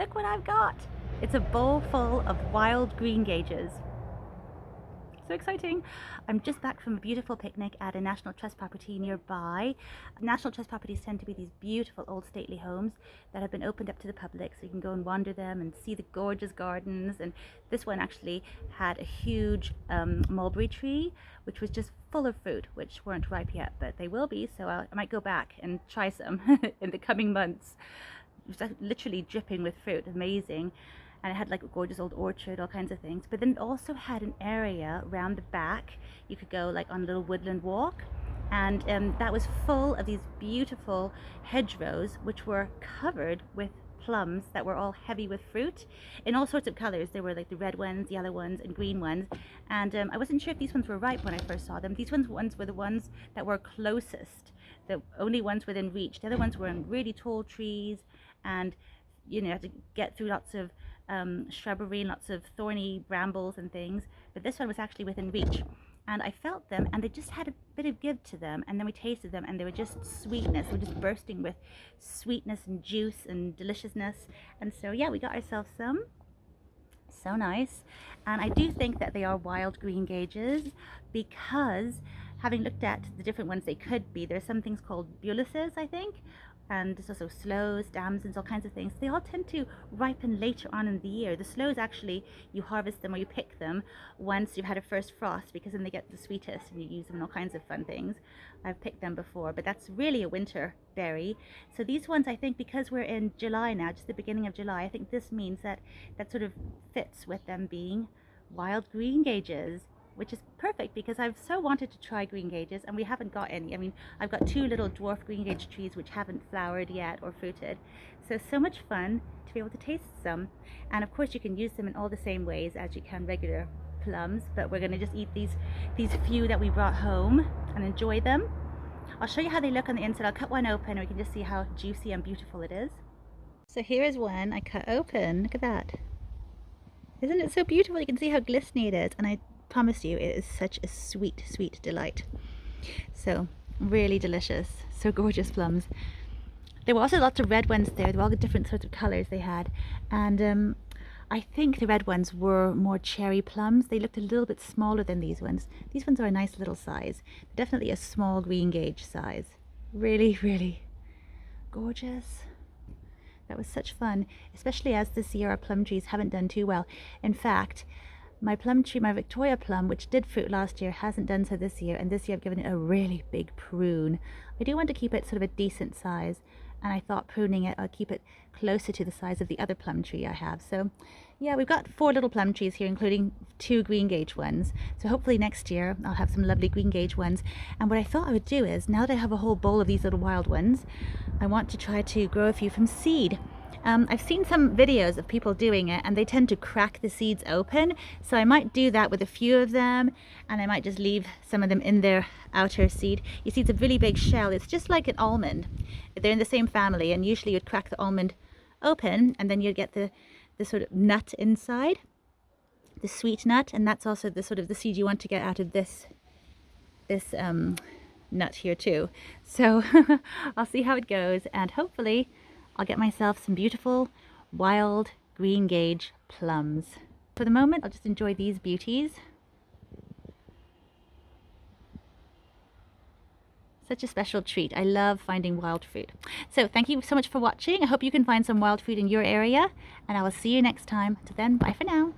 look what I've got. It's a bowl full of wild greengages. So exciting. I'm just back from a beautiful picnic at a National Trust property nearby. National Trust properties tend to be these beautiful old stately homes that have been opened up to the public, so you can go and wander them and see the gorgeous gardens. And this one actually had a huge mulberry tree which was just full of fruit, which weren't ripe yet, but they will be, so I might go back and try some in the coming months. It was literally dripping with fruit, amazing. And it had like a gorgeous old orchard, all kinds of things. But then it also had an area around the back. You could go like on a little woodland walk, and that was full of these beautiful hedgerows which were covered with plums that were all heavy with fruit in all sorts of colors. There were like the red ones, yellow ones, and green ones. And I wasn't sure if these ones were ripe when I first saw them. These ones were the ones that were closest, the only ones within reach. The other ones were in really tall trees, and you know, you had to get through lots of shrubbery and lots of thorny brambles and things, but this one was actually within reach. And I felt them, and they just had a bit of give to them, and then we tasted them, and they were just sweetness. They were just bursting with sweetness and juice and deliciousness. And so yeah, we got ourselves some. So nice. And I do think that they are wild greengages, because having looked at the different ones they could be, there's some things called bullaces, I think, and there's also sloes, damsons, all kinds of things. They all tend to ripen later on in the year. The sloes, actually, you harvest them or you pick them once you've had a first frost, because then they get the sweetest and you use them in all kinds of fun things. I've picked them before, but that's really a winter berry. So these ones, I think, because we're in July now, just the beginning of July, I think this means that that sort of fits with them being wild greengages, which is perfect because I've so wanted to try greengages and we haven't got any. I mean, I've got two little dwarf greengage trees which haven't flowered yet or fruited. So much fun to be able to taste some. And of course you can use them in all the same ways as you can regular plums, but we're going to just eat these few that we brought home and enjoy them. I'll show you how they look on the inside. I'll cut one open and we can just see how juicy and beautiful it is. So here is one I cut open. Look at that. Isn't it so beautiful? You can see how glistening it is, and I promise you it is such a sweet, sweet delight. So really delicious. So gorgeous plums. There were also lots of red ones there. There were all the different sorts of colors they had, and I think the red ones were more cherry plums. They looked a little bit smaller than these ones. These ones are a nice little size. Definitely a small greengage size. Really, really gorgeous. That was such fun, especially as this year our plum trees haven't done too well. In fact, my plum tree, my Victoria plum, which did fruit last year, hasn't done so this year, and this year I've given it a really big prune. I do want to keep it sort of a decent size, and I thought pruning it, I'll keep it closer to the size of the other plum tree I have. So yeah, we've got 4 little plum trees here, including 2 greengage ones. So hopefully next year I'll have some lovely greengage ones. And what I thought I would do is, now that I have a whole bowl of these little wild ones, I want to try to grow a few from seed. I've seen some videos of people doing it, and they tend to crack the seeds open, so I might do that with a few of them, and I might just leave some of them in their outer seed. You see, it's a really big shell. It's just like an almond. They're in the same family, and usually you'd crack the almond open and then you'd get the sort of nut inside, the sweet nut, and that's also the sort of the seed you want to get out of this nut here too. So I'll see how it goes, and hopefully I'll get myself some beautiful wild greengage plums. For the moment, I'll just enjoy these beauties. Such a special treat. I love finding wild fruit. So thank you so much for watching. I hope you can find some wild fruit in your area, and I will see you next time. Till then, bye for now.